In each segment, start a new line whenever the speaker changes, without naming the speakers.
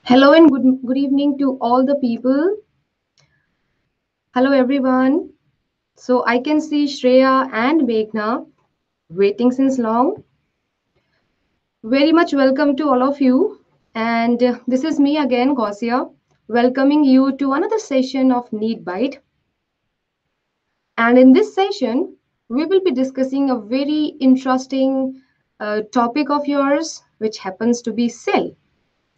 Hello and good evening to all the people. Hello everyone. So I can see Shreya and Meghna waiting since long. Very much welcome to all of you. And this is me again, Gausia, welcoming you to another session of NEET Byte. And in this session, we will be discussing a very interesting topic of yours, which happens to be cell.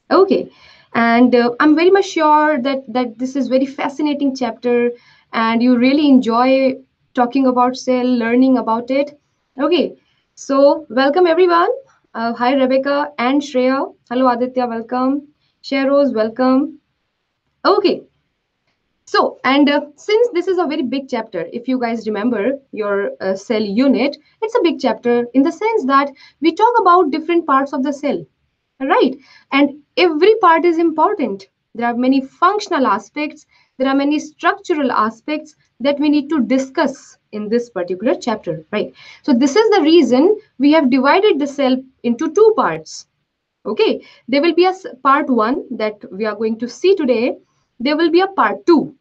Okay, and I'm very much sure that this is very fascinating chapter, and you really enjoy talking about cell, learning about it. Okay, so welcome everyone. Hi Rebecca and Shreya. Hello Aditya, welcome. Sheroz, welcome. Okay, so and since this is a very big chapter, if you guys remember your cell unit, it's a big chapter in the sense that we talk about different parts of the cell, right? And every part is important. There are many functional aspects, there are many structural aspects that we need to discuss in this particular chapter, right? So this is the reason we have divided the cell into two parts. Okay, there will be a part one that we are going to see today. There will be a part two,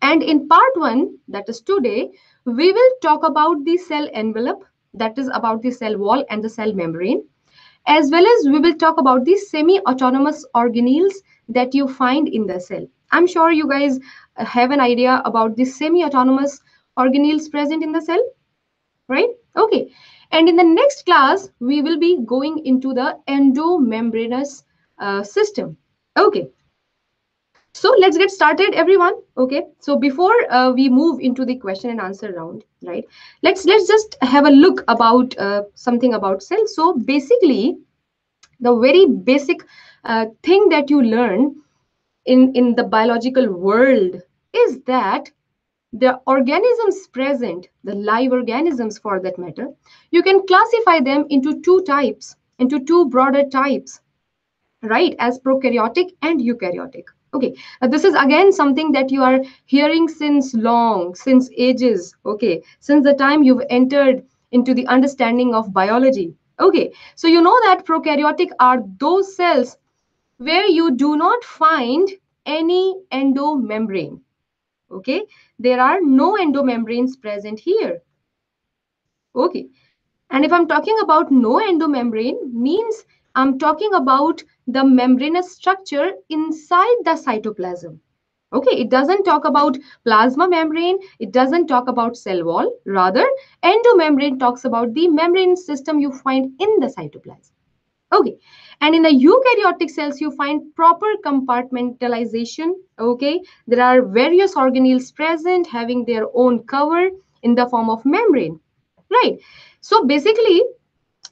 and in part one, that is today, we will talk about the cell envelope, that is about the cell wall and the cell membrane, as well as we will talk about the semi-autonomous organelles that you find in the cell. I'm sure you guys have an idea about the semi-autonomous organelles present in the cell, right? Okay. And in the next class, we will be going into the endomembranous system. Okay. So let's get started, everyone. Okay. So before we move into the question and answer round, right? Let's just have a look about something about cells. So basically, the very basic thing that you learn in the biological world is that the organisms present, the live organisms for that matter, you can classify them into two types, into two broader types, right? As prokaryotic and eukaryotic. Okay, this is again something that you are hearing since long, since ages, okay, since the time you've entered into the understanding of biology. Okay, so you know that prokaryotic are those cells where you do not find any endomembrane. Okay, there are no endomembranes present here. Okay, and if I'm talking about no endomembrane, means I'm talking about the membranous structure inside the cytoplasm. Okay, it doesn't talk about plasma membrane, it doesn't talk about cell wall, rather endomembrane talks about the membrane system you find in the cytoplasm. Okay, and in the eukaryotic cells, you find proper compartmentalization. Okay, there are various organelles present having their own cover in the form of membrane, right? So basically,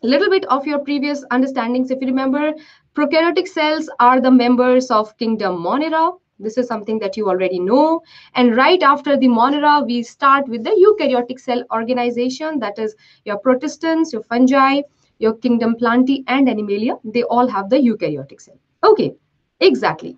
a little bit of your previous understandings, if you remember, prokaryotic cells are the members of kingdom Monera. This is something that you already know. And right after the Monera, we start with the eukaryotic cell organization, that is your protistans, your fungi, your kingdom Plantae and Animalia. They all have the eukaryotic cell. Okay, exactly.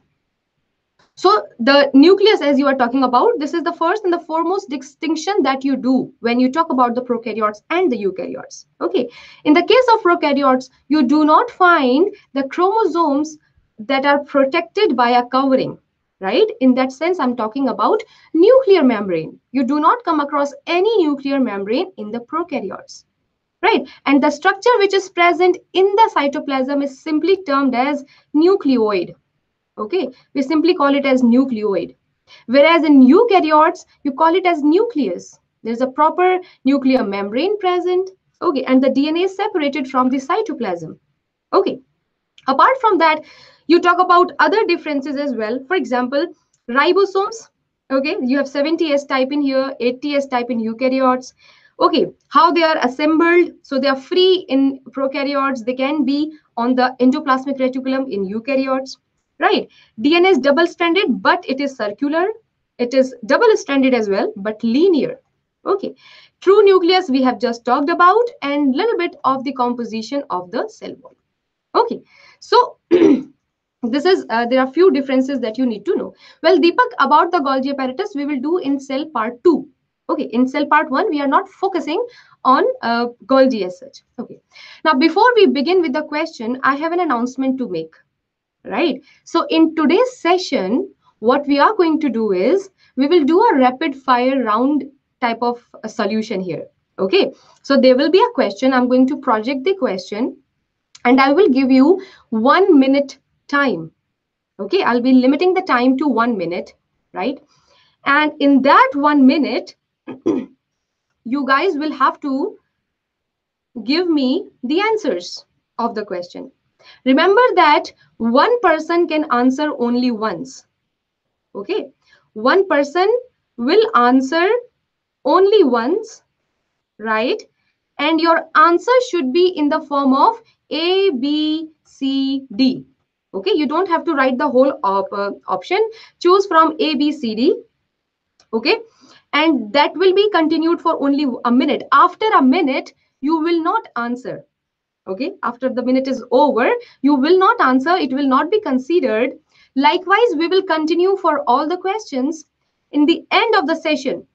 So the nucleus, as you are talking about, this is the first and the foremost distinction that you do when you talk about the prokaryotes and the eukaryotes. Okay, in the case of prokaryotes, you do not find the chromosomes that are protected by a covering, right? In that sense, I'm talking about nuclear membrane. You do not come across any nuclear membrane in the prokaryotes, right? And the structure which is present in the cytoplasm is simply termed as nucleoid. Okay, we simply call it as nucleoid. Whereas in eukaryotes, you call it as nucleus. There's a proper nuclear membrane present. Okay, and the DNA is separated from the cytoplasm. Okay, apart from that, you talk about other differences as well. For example, ribosomes. Okay, you have 70S type in here, 80S type in eukaryotes. Okay, how they are assembled. So they are free in prokaryotes. They can be on the endoplasmic reticulum in eukaryotes. Right, DNA is double-stranded, but it is circular. It is double-stranded as well, but linear. Okay, true nucleus we have just talked about, and little bit of the composition of the cell wall. Okay, so this is there are few differences that you need to know. Well, Deepak, about the Golgi apparatus we will do in cell part 2. Okay, in cell part 1 we are not focusing on Golgi as such. Okay, now before we begin with the question, I have an announcement to make. right? So in today's session, what we are going to do is we will do a rapid fire round type of a solution here. Okay, so there will be a question. I'm going to project the question and I will give you 1 minute time. Okay, I'll be limiting the time to 1 minute, right? And in that 1 minute, you guys will have to give me the answers of the question. Remember that one person can answer only once. Okay, one person will answer only once, right? And your answer should be in the form of A, B, C, D. Okay, you don't have to write the whole option. Choose from A, B, C, D. Okay, and that will be continued for only a minute. After a minute, you will not answer. Okay, after the minute is over, you will not answer. It will not be considered. Likewise, we will continue for all the questions in the end of the session.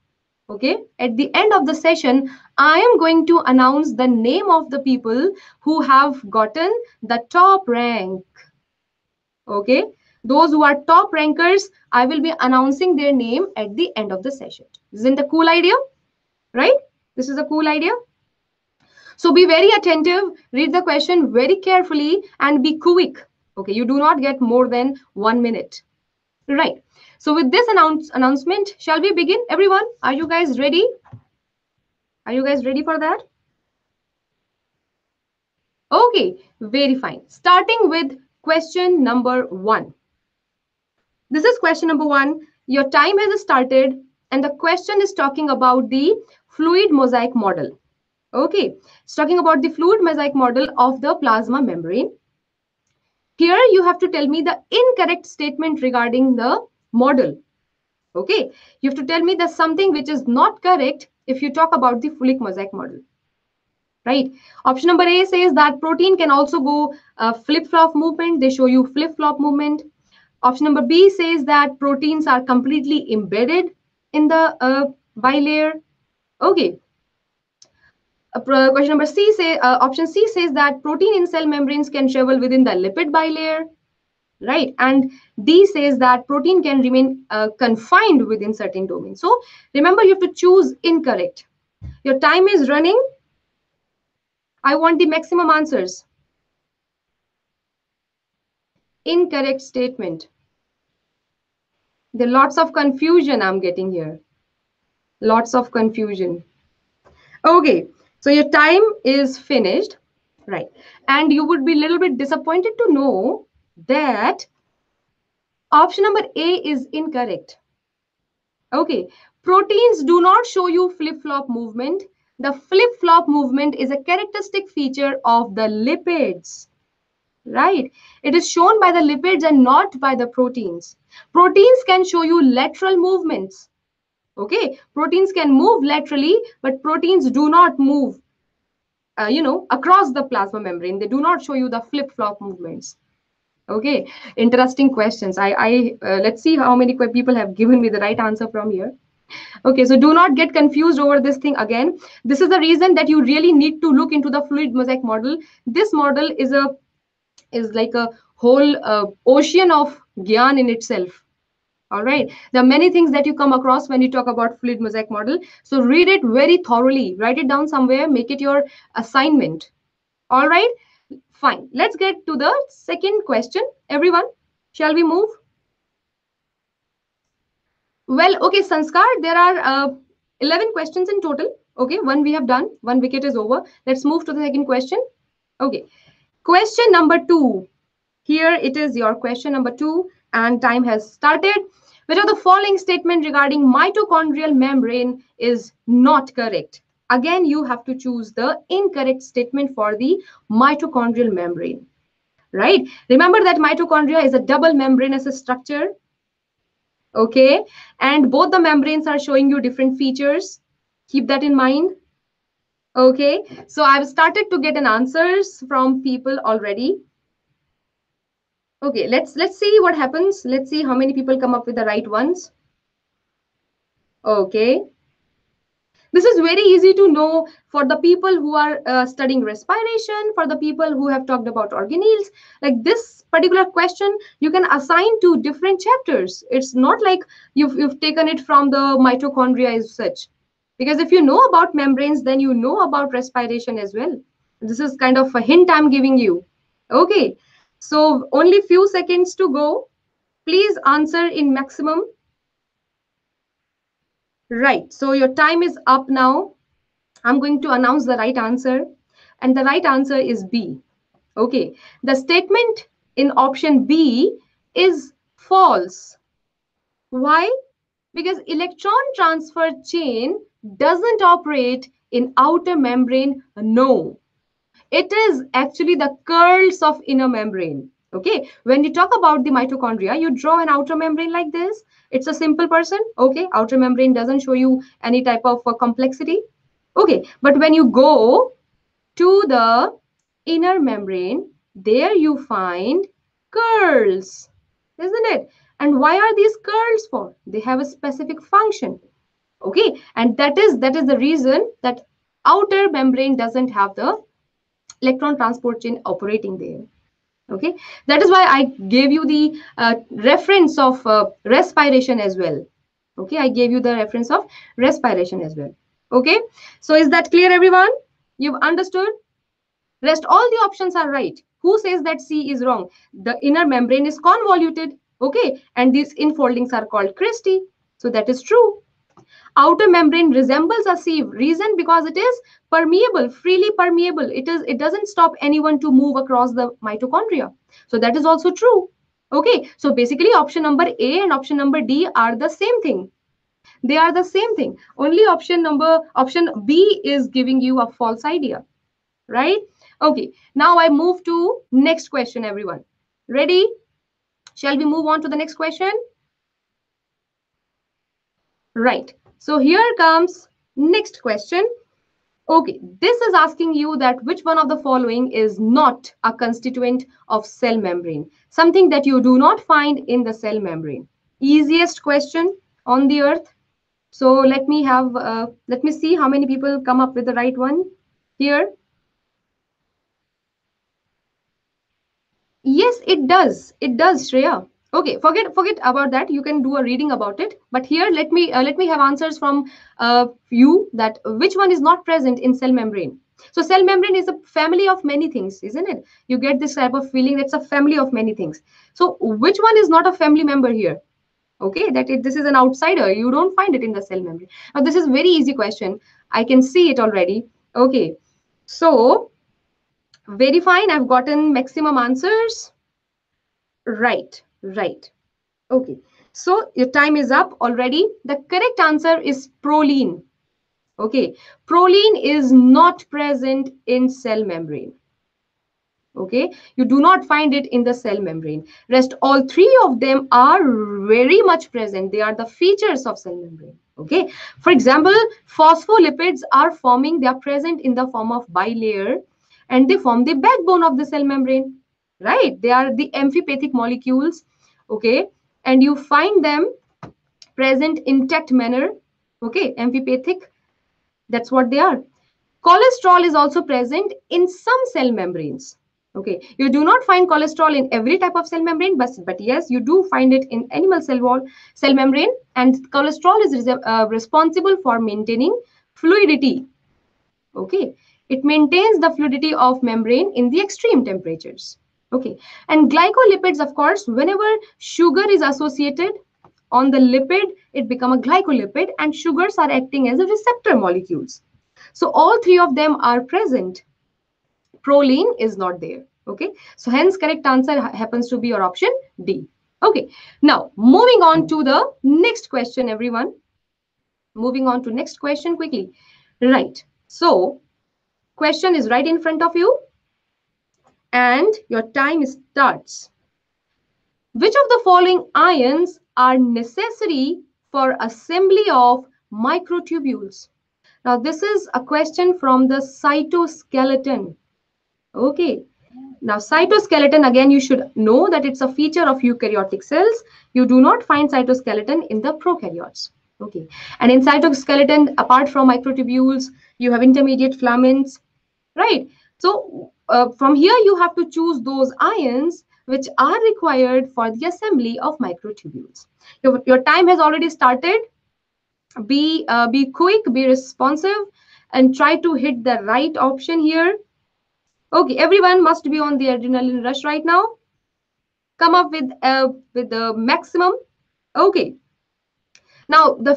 Okay, at the end of the session, I am going to announce the name of the people who have gotten the top rank. Okay, those who are top rankers, I will be announcing their name at the end of the session. Isn't a cool idea, right? This is a cool idea. So be very attentive, read the question very carefully and be quick. Okay, you do not get more than 1 minute. Right. So with this announcement, shall we begin? Everyone, are you guys ready? Are you guys ready for that? Okay, very fine. Starting with question number 1. This is question number 1. Your time has started and the question is talking about the fluid mosaic model. Okay, it's talking about the fluid mosaic model of the plasma membrane. Here you have to tell me the incorrect statement regarding the model. Okay, you have to tell me there's something which is not correct if you talk about the fluid mosaic model. Right. Option number A says that protein can also go flip-flop movement. They show you flip-flop movement. Option number B says that proteins are completely embedded in the bilayer. Okay. Question number C say option C says that protein in cell membranes can travel within the lipid bilayer, right? And D says that protein can remain confined within certain domains. So remember, you have to choose incorrect. Your time is running. I want the maximum answers. Incorrect statement. There are lots of confusion I'm getting here. Lots of confusion. Okay, so your time is finished, right? And you would be a little bit disappointed to know that option number A is incorrect. Okay, proteins do not show you flip-flop movement. The flip-flop movement is a characteristic feature of the lipids, right? It is shown by the lipids and not by the proteins. Proteins can show you lateral movements. Okay, proteins can move laterally, but proteins do not move, across the plasma membrane. They do not show you the flip-flop movements. Okay, interesting questions. Let's see how many people have given me the right answer from here. Okay, so do not get confused over this thing again. This is the reason that you really need to look into the fluid mosaic model. This model is like a whole ocean of gyan in itself. All right, there are many things that you come across when you talk about fluid mosaic model. So read it very thoroughly, write it down somewhere, make it your assignment. All right, fine. Let's get to the second question. Everyone, shall we move? Well, okay, Sanskar, there are 11 questions in total. Okay, one we have done, one wicket is over. Let's move to the second question. Okay, question number 2. Here it is your question number 2 and time has started. Which of the following statement regarding mitochondrial membrane is not correct? Again, you have to choose the incorrect statement for the mitochondrial membrane, right? Remember that mitochondria is a double membranous structure. Okay, and both the membranes are showing you different features. Keep that in mind. Okay, so I've started to get an answers from people already. Okay, let's see what happens. Let's see how many people come up with the right ones. Okay, This is very easy to know for the people who are studying respiration, for the people who have talked about organelles. Like this particular question, you can assign to different chapters. It's not like you've taken it from the mitochondria as such. Because if you know about membranes, then you know about respiration as well. This is kind of a hint I'm giving you. Okay. So only few seconds to go. Please answer in maximum. Right. So your time is up now. I'm going to announce the right answer. And the right answer is B. Okay. The statement in option B is false. Why? Because electron transfer chain doesn't operate in outer membrane. No. It is actually the curls of inner membrane. Okay. When you talk about the mitochondria, you draw an outer membrane like this. It's a simple person. Okay. Outer membrane doesn't show you any type of complexity. Okay. But when you go to the inner membrane, there you find curls, isn't it? And why are these curls for? They have a specific function. Okay. And that is the reason that outer membrane doesn't have the electron transport chain operating there. Okay, that is why I gave you the reference of respiration as well. Okay, I gave you the reference of respiration as well. Okay, so is that clear, everyone? You've understood? Rest all the options are right. Who says that C is wrong? The inner membrane is convoluted. Okay, and these infoldings are called cristae. So that is true. Outer membrane resembles a sieve. Reason? Because it is permeable, freely permeable. It doesn't stop anyone to move across the mitochondria. So that is also true. Okay, so basically option number A and option number D are the same thing. They are the same thing. Only option B is giving you a false idea, right? Okay, now I move to next question, everyone. Ready? Shall we move on to the next question? Right. So here comes next question. Okay, this is asking you that which one of the following is not a constituent of cell membrane, something that you do not find in the cell membrane. Easiest question on the earth. So let me see how many people come up with the right one here. Yes, it does. It does, Shreya. Okay, forget about that. You can do a reading about it. But here, let me have answers from you that which one is not present in cell membrane. So cell membrane is a family of many things, isn't it? You get this type of feeling. It's a family of many things. So which one is not a family member here? Okay, this is an outsider. You don't find it in the cell membrane. Now this is very easy question. I can see it already. Okay, so very fine. I've gotten maximum answers. Right, right. Okay. So your time is up already. The correct answer is proline. Okay. Proline is not present in cell membrane. Okay. You do not find it in the cell membrane. Rest all three of them are very much present. They are the features of cell membrane. Okay. For example, phospholipids are forming, they are present in the form of bilayer and they form the backbone of the cell membrane. Right. They are the amphipathic molecules. Okay. And you find them present intact manner. Okay. Amphipathic. That's what they are. Cholesterol is also present in some cell membranes. Okay, you do not find cholesterol in every type of cell membrane, but yes, you do find it in animal cell membrane, and cholesterol is responsible for maintaining fluidity. Okay, it maintains the fluidity of membrane in the extreme temperatures. Okay, and glycolipids, of course, whenever sugar is associated on the lipid, it becomes a glycolipid, and sugars are acting as a receptor molecules. So all three of them are present. Proline is not there. Okay, so hence correct answer happens to be your option D. Okay, now moving on to the next question, everyone. Moving on to next question quickly. Right, so question is right in front of you and your time starts. Which of the following ions are necessary for assembly of microtubules? Now this is a question from the cytoskeleton. Okay. Now, cytoskeleton, again, you should know that it's a feature of eukaryotic cells. You do not find cytoskeleton in the prokaryotes. Okay. And in cytoskeleton, apart from microtubules, you have intermediate filaments, right? So from here, you have to choose those ions which are required for the assembly of microtubules. Your time has already started. Be quick, be responsive, and try to hit the right option here. Okay, everyone must be on the adrenaline rush right now. Come up with the maximum. Okay. Now, the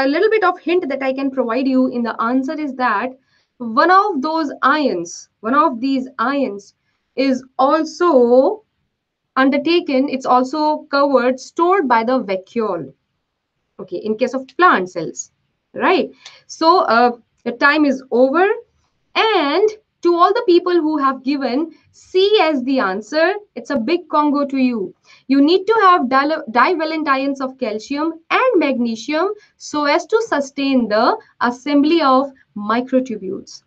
little bit of hint that I can provide you in the answer is that one of these ions is also undertaken, it's also covered, stored by the vacuole. Okay, in case of plant cells, right? So the time is over. And to all the people who have given C as the answer, it's a big congo to you. You need to have divalent ions of calcium and magnesium so as to sustain the assembly of microtubules.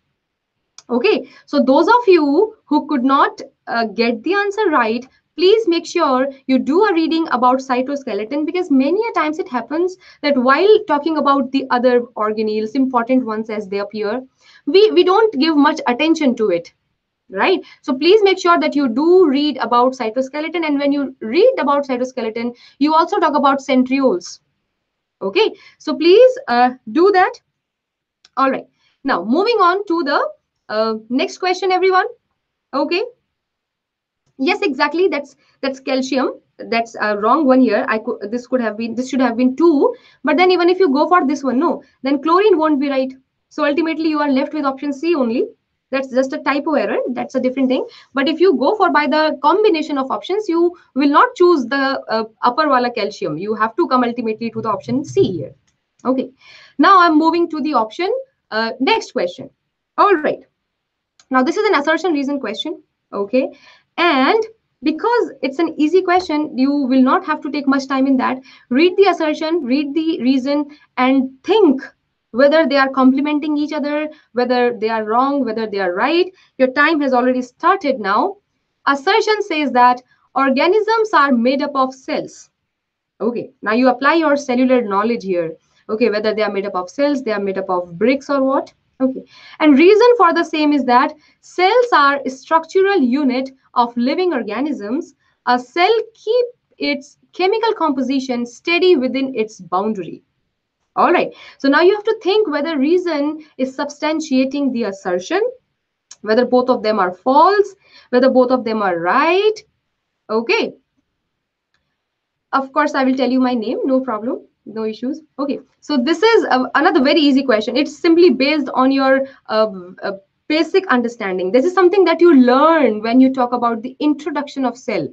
Okay, so those of you who could not get the answer right, please make sure you do a reading about cytoskeleton, because many a times it happens that while talking about the other organelles, important ones as they appear, we don't give much attention to it, right? So please make sure that you do read about cytoskeleton, and when you read about cytoskeleton, you also talk about centrioles. Okay, so please do that. All right, now moving on to the next question, everyone. Okay. Yes, exactly. That's calcium. That's a wrong one here. This should have been 2. But then even if you go for this one, no, then chlorine won't be right. So ultimately you are left with option C only. That's just a typo error. That's a different thing. But if you go for by the combination of options, you will not choose the upper wala calcium. You have to come ultimately to the option C here. Okay. Now I'm moving to the option. Next question. All right. Now this is an assertion reason question. Okay. And because it's an easy question, you will not have to take much time in that. Read the assertion, read the reason, and think whether they are complementing each other, whether they are wrong, whether they are right. Your time has already started now. Assertion says that organisms are made up of cells. Okay, now you apply your cellular knowledge here. Okay, whether they are made up of cells, they are made up of bricks or what. Okay, and reason for the same is that cells are a structural unit of living organisms. A cell keeps its chemical composition steady within its boundary. All right, so now you have to think whether reason is substantiating the assertion, whether both of them are false, whether both of them are right. Okay, of course, I will tell you my name, no problem, no issues. Okay, so this is another very easy question. It's simply based on your basic understanding. This is something that you learn when you talk about the introduction of cell.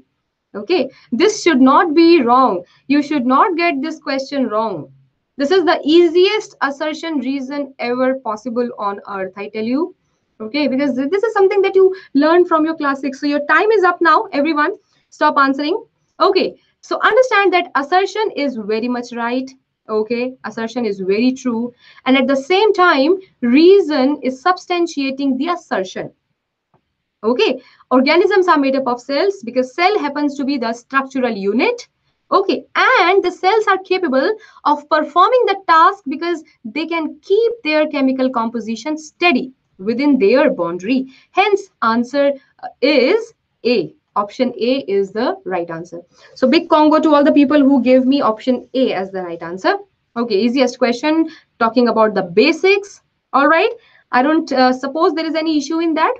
Okay, this should not be wrong. You should not get this question wrong. This is the easiest assertion reason ever possible on earth, I tell you. Okay, because this is something that you learn from your classics. So your time is up now, everyone. Stop answering. Okay, so understand that assertion is very much right. Okay, assertion is very true. And at the same time, reason is substantiating the assertion. Okay, organisms are made up of cells because cell happens to be the structural unit. Okay, and the cells are capable of performing the task because they can keep their chemical composition steady within their boundary. Hence, answer is A. Option A is the right answer. So big congo to all the people who gave me option A as the right answer. Okay, easiest question, talking about the basics. All right, I don't suppose there is any issue in that.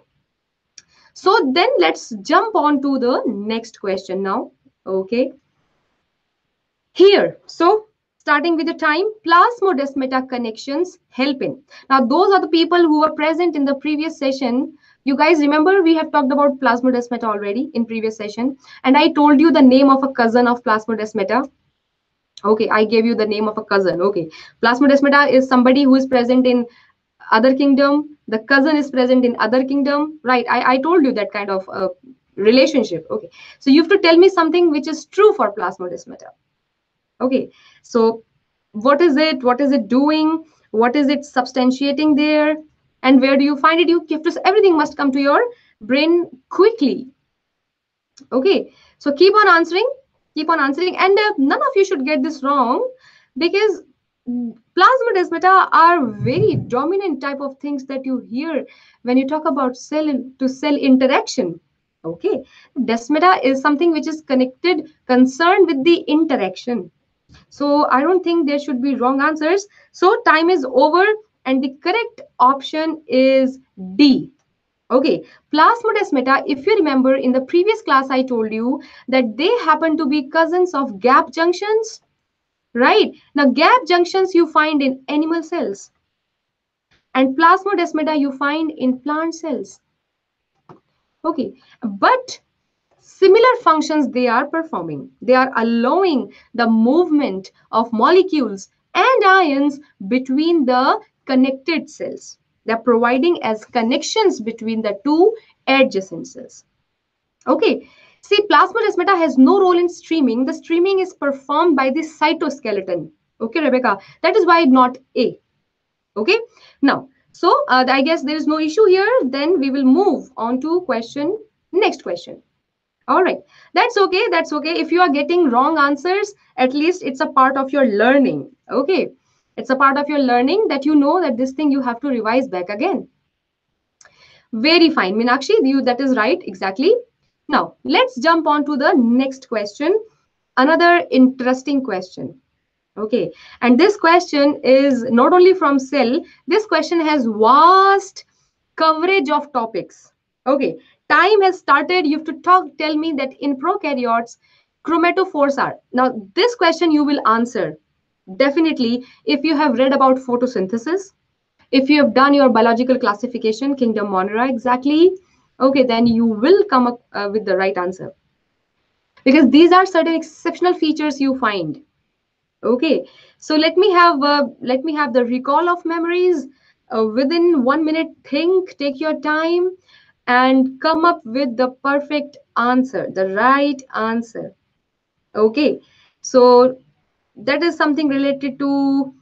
So then let's jump on to the next question now. Okay. Here, so starting with the time, Plasmodesmata connections help in. Now, those are the people who were present in the previous session. You guys remember we have talked about Plasmodesmata already in previous session. And I told you the name of a cousin of Plasmodesmata. Okay, I gave you the name of a cousin. Okay, Plasmodesmata is somebody who is present in other kingdom, the cousin is present in other kingdom, right? I told you that kind of relationship. Okay, so you have to tell me something which is true for Plasmodesmata. Okay, so what is it doing, what is it substantiating there, and where do you find it? You have to, everything must come to your brain quickly. Okay, so keep on answering, and none of you should get this wrong, because Plasmodesmata are very dominant type of things that you hear when you talk about cell to cell interaction. Okay, desmata is something which is connected, concerned with the interaction. So I don't think there should be wrong answers. So time is over, and the correct option is D. Okay, Plasmodesmata, if you remember in the previous class, I told you that they happen to be cousins of gap junctions, right? Now, gap junctions you find in animal cells, and Plasmodesmata you find in plant cells. Okay, but similar functions they are performing. They are allowing the movement of molecules and ions between the connected cells. They're providing as connections between the two adjacent cells. Okay. See, plasmodesmata has no role in streaming. The streaming is performed by the cytoskeleton. Okay, Rebecca. That is why not A. Okay. Now, so I guess there is no issue here. Then we will move on to next question. All right. That's okay. That's okay. If you are getting wrong answers, at least it's a part of your learning. Okay. It's a part of your learning that you know that this thing you have to revise back again. Very fine. Meenakshi, that is right. Exactly. Now, let's jump on to the next question. Another interesting question. Okay. And this question is not only from cell, this question has vast coverage of topics. Okay. Time has started. You have to tell me that in prokaryotes, chromatophores are. Now, this question you will answer definitely if you have read about photosynthesis, if you have done your biological classification, kingdom Monera exactly, okay, then you will come up with the right answer. Because these are certain exceptional features you find. Okay, so let me have the recall of memories. Within 1 minute, think, take your time, and come up with the perfect answer, the right answer. Okay, so that is something related to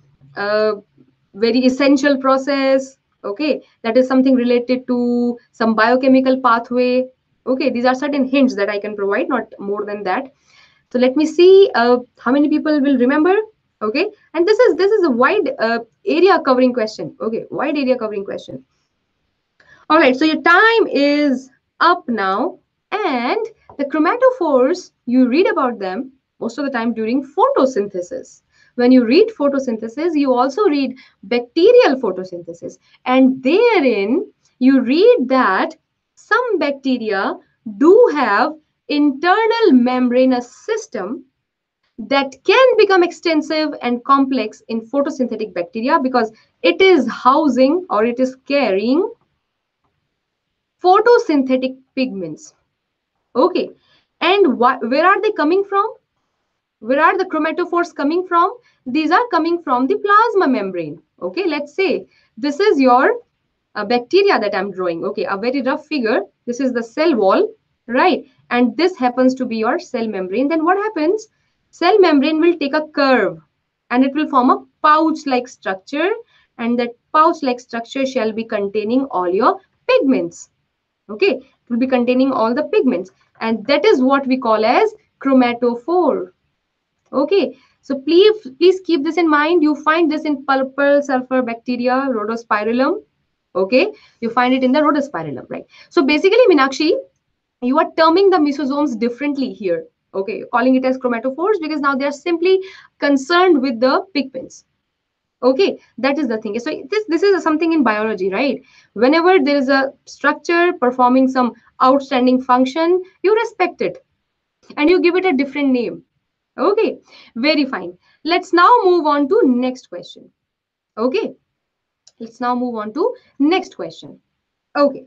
very essential process. Okay, that is something related to some biochemical pathway. Okay, these are certain hints that I can provide, not more than that. So let me see how many people will remember. Okay, and this is a wide area covering question. Okay, wide area covering question. All right, so your time is up now, and the chromatophores, you read about them most of the time during photosynthesis. When you read photosynthesis, you also read bacterial photosynthesis, and therein you read that some bacteria do have internal membranous system that can become extensive and complex in photosynthetic bacteria because it is housing or it is carrying photosynthetic pigments. Okay, and where are they coming from? Where are the chromatophores coming from? These are coming from the plasma membrane. Okay, let's say this is your bacteria that I'm drawing. Okay, a very rough figure. This is the cell wall, right? And this happens to be your cell membrane. Then what happens? Cell membrane will take a curve and it will form a pouch-like structure, and that pouch-like structure shall be containing all your pigments. Okay, it will be containing all the pigments, and that is what we call as chromatophore. Okay, so please keep this in mind. You find this in purple sulfur bacteria, rhodospirillum. Okay, you find it in the rhodospirillum, right? So basically, Meenakshi, you are terming the mesosomes differently here. Okay, calling it as chromatophores because now they are simply concerned with the pigments. Okay, that is the thing. So this is something in biology, right? Whenever there is a structure performing some outstanding function, you respect it and you give it a different name. Okay, very fine. Let's now move on to next question. Okay, let's now move on to next question. Okay,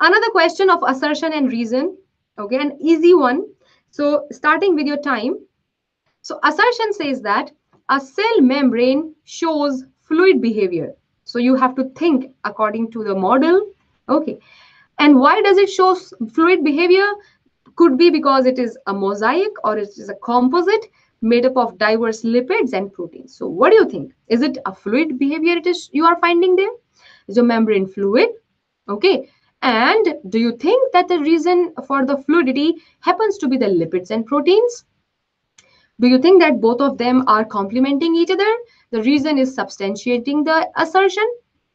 another question of assertion and reason. Okay, an easy one. So starting with your time. So assertion says that a cell membrane shows fluid behavior. So you have to think according to the model. Okay. And why does it show fluid behavior? Could be because it is a mosaic or it is a composite made up of diverse lipids and proteins. So what do you think? Is it a fluid behavior it is you are finding there? Is your membrane fluid? Okay. And do you think that the reason for the fluidity happens to be the lipids and proteins? Do you think that both of them are complementing each other? The reason is substantiating the assertion.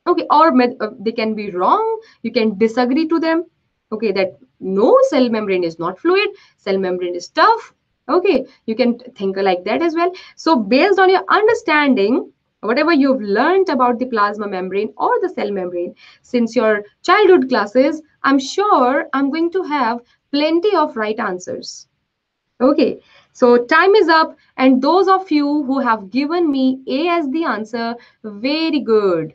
Okay, or they can be wrong. You can disagree to them. Okay, that no, cell membrane is not fluid, cell membrane is tough. Okay, you can think like that as well. So based on your understanding, whatever you've learned about the plasma membrane or the cell membrane since your childhood classes, I'm sure I'm going to have plenty of right answers. Okay, so time is up, and those of you who have given me A as the answer, very good.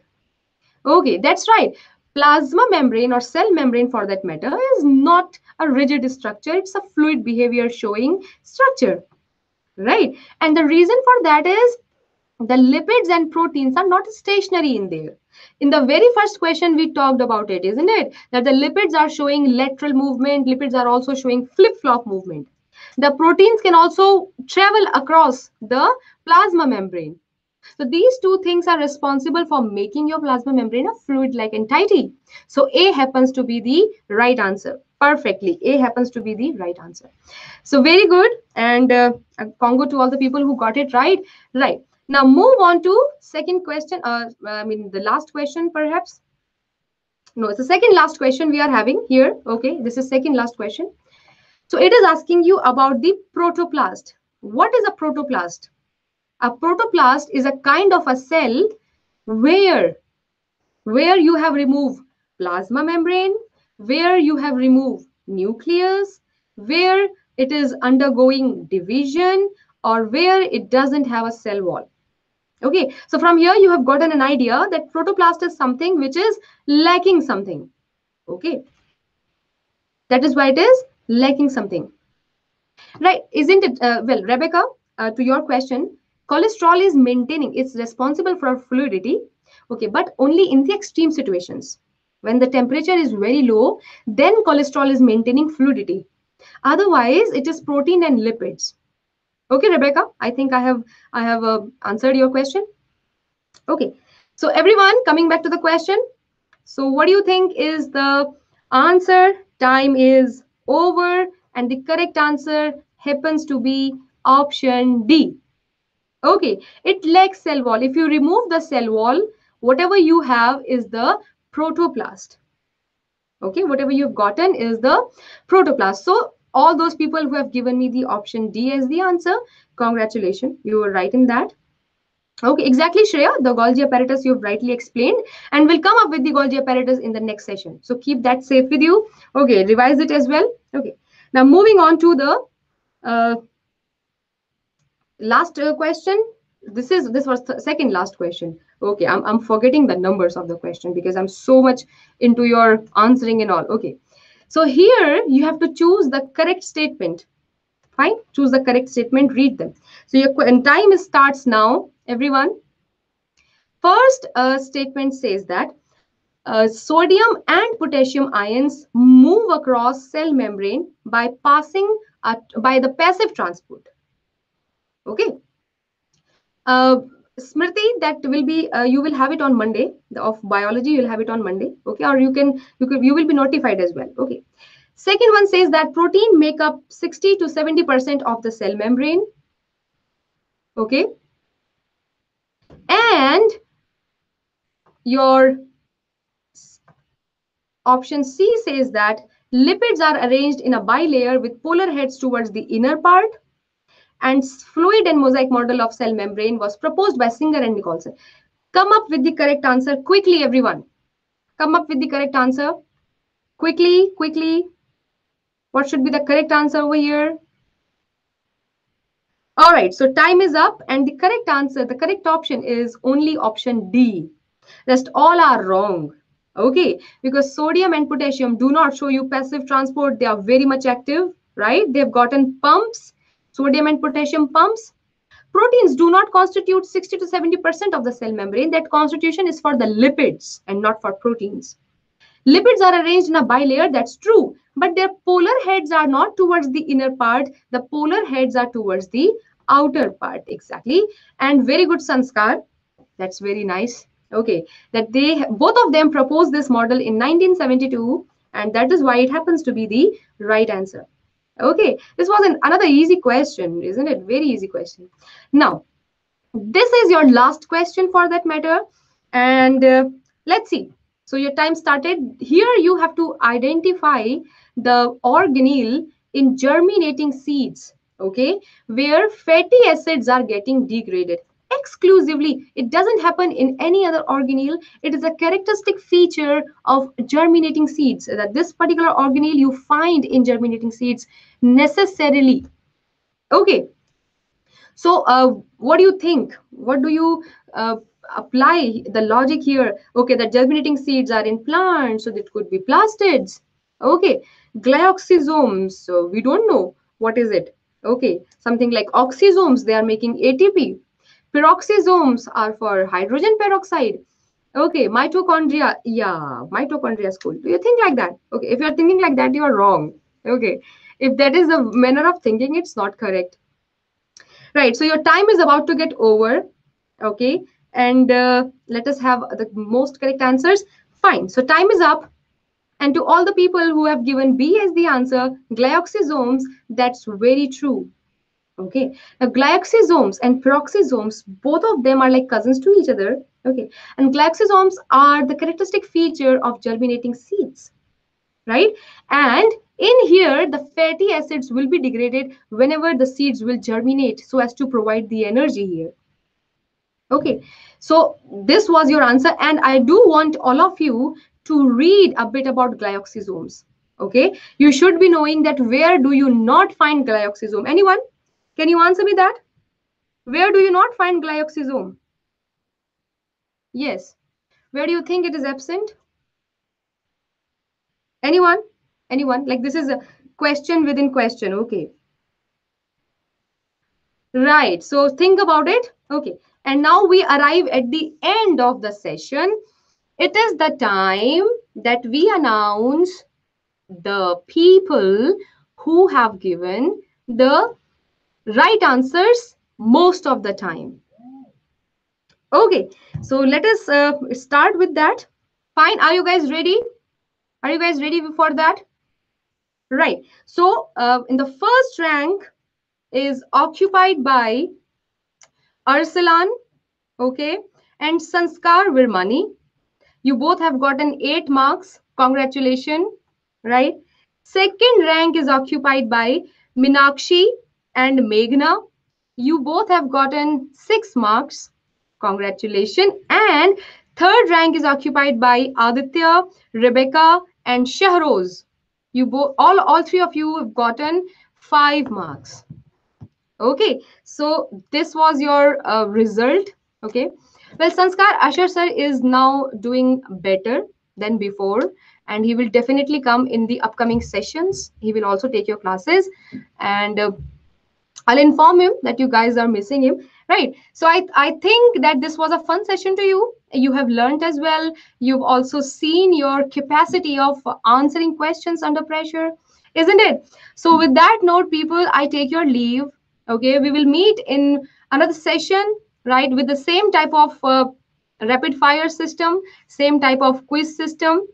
Okay, that's right. Plasma membrane or cell membrane for that matter is not a rigid structure, it's a fluid behavior showing structure, right? And the reason for that is the lipids and proteins are not stationary in there. In the very first question, we talked about it, isn't it? That the lipids are showing lateral movement, lipids are also showing flip-flop movement. The proteins can also travel across the plasma membrane. So these two things are responsible for making your plasma membrane a fluid-like entity. So A happens to be the right answer. Perfectly, A happens to be the right answer. So very good, and congo to all the people who got it right. Right. Now move on to second question. I mean the last question perhaps. No, it's the second last question we are having here. Okay, this is second last question. So it is asking you about the protoplast. What is a protoplast? A protoplast is a kind of a cell where you have removed plasma membrane, where you have removed nucleus, where it is undergoing division, or where it doesn't have a cell wall. Okay, so from here you have gotten an idea that protoplast is something which is lacking something. Okay, that is why it is lacking something. Right, isn't it? Well, Rebecca, to your question, cholesterol is maintaining, it's responsible for fluidity, okay, but only in the extreme situations. When the temperature is very low, then cholesterol is maintaining fluidity. Otherwise, it is protein and lipids. Okay, Rebecca, I think I have answered your question. Okay, so everyone, coming back to the question. So what do you think is the answer? Time is over, and the correct answer happens to be option D. Okay, it lacks cell wall. If you remove the cell wall, whatever you have is the protoplast. Okay, whatever you've gotten is the protoplast. So all those people who have given me the option D as the answer, congratulations, you were right in that. Okay, exactly, Shreya. The Golgi apparatus you've rightly explained, and we'll come up with the Golgi apparatus in the next session. So keep that safe with you. Okay, revise it as well. Okay, now moving on to the last question. This was the second last question. Okay, I'm forgetting the numbers of the question because I'm so much into your answering and all. Okay, so here you have to choose the correct statement. Fine, choose the correct statement. Read them. So your time starts now, everyone. First statement says that sodium and potassium ions move across cell membrane by passing by the passive transport. Okay. Smriti, that will be you will have it on Monday of biology. You'll have it on Monday. Okay, or you will be notified as well. Okay. Second one says that protein make up 60 to 70% of the cell membrane. Okay. And your option C says that lipids are arranged in a bilayer with polar heads towards the inner part, and fluid and mosaic model of cell membrane was proposed by Singer and Nicholson. Come up with the correct answer quickly, everyone. Come up with the correct answer. Quickly, quickly. What should be the correct answer over here? All right, so time is up, and the correct answer, the correct option is only option D. Rest all are wrong. Okay, because sodium and potassium do not show you passive transport. They are very much active, right? They've gotten pumps, sodium and potassium pumps. Proteins do not constitute 60 to 70% of the cell membrane. That constitution is for the lipids and not for proteins. Lipids are arranged in a bilayer, that's true, but their polar heads are not towards the inner part. The polar heads are towards the outer part, exactly. And very good, Sanskar. That's very nice. Okay, that they both of them proposed this model in 1972, and that is why it happens to be the right answer. Okay, this was another easy question, isn't it? Very easy question. Now, this is your last question for that matter. And let's see. So your time started. Here you have to identify the organelle in germinating seeds, okay, where fatty acids are getting degraded exclusively. It doesn't happen in any other organelle. It is a characteristic feature of germinating seeds that this particular organelle you find in germinating seeds necessarily. Okay, so, what do you think? What do you apply the logic here? Okay, the germinating seeds are in plants, so that could be plastids. Okay, glyoxysomes. So we don't know what is it. Okay, something like oxysomes. They are making ATP. Peroxisomes are for hydrogen peroxide. Okay, mitochondria. Yeah, mitochondria is cool. Do you think like that? Okay, if you're thinking like that, you are wrong. Okay, if that is the manner of thinking, it's not correct. Right, so your time is about to get over, okay? And let us have the most correct answers. Fine, so time is up. And to all the people who have given B as the answer, glyoxysomes, that's very true. Okay, now glyoxysomes and peroxisomes, both of them are like cousins to each other. Okay, and glyoxysomes are the characteristic feature of germinating seeds, right? And in here, the fatty acids will be degraded whenever the seeds will germinate so as to provide the energy here. Okay, so this was your answer, and I do want all of you to read a bit about glyoxysomes. Okay, you should be knowing that where do you not find glyoxysome? Anyone? Can you answer me that? Where do you not find glyoxysome? Yes. Where do you think it is absent? Anyone? Anyone? Like this is a question within question. Okay. Right. So think about it. Okay. And now we arrive at the end of the session. It is the time that we announce the people who have given the right answers most of the time. Okay. So let us start with that. Fine. Are you guys ready? Are you guys ready for that? Right. So in the first rank is occupied by Arsalan, okay, and Sanskar Virmani. You both have gotten 8 marks. Congratulations, right? Second rank is occupied by Minakshi and Meghna. You both have gotten 6 marks. Congratulations. And third rank is occupied by Aditya, Rebecca, and Shahroz. You both, all three of you have gotten 5 marks. Okay, so this was your result. Okay, well, Sanskar Asher sir is now doing better than before, and he will definitely come in the upcoming sessions. He will also take your classes, and I'll inform him that you guys are missing him. Right. So I think that this was a fun session to you. You have learned as well. You've also seen your capacity of answering questions under pressure, isn't it? So with that note, people, I take your leave. Okay. We will meet in another session, right, with the same type of rapid fire system, same type of quiz system.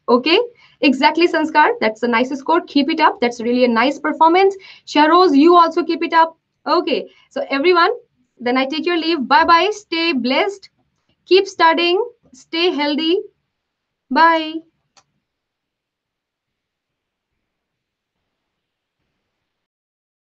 Okay, exactly, Sanskar. That's a nice score. Keep it up. That's really a nice performance. Shahroz, you also keep it up. Okay, so everyone, then I take your leave. Bye bye. Stay blessed. Keep studying. Stay healthy. Bye.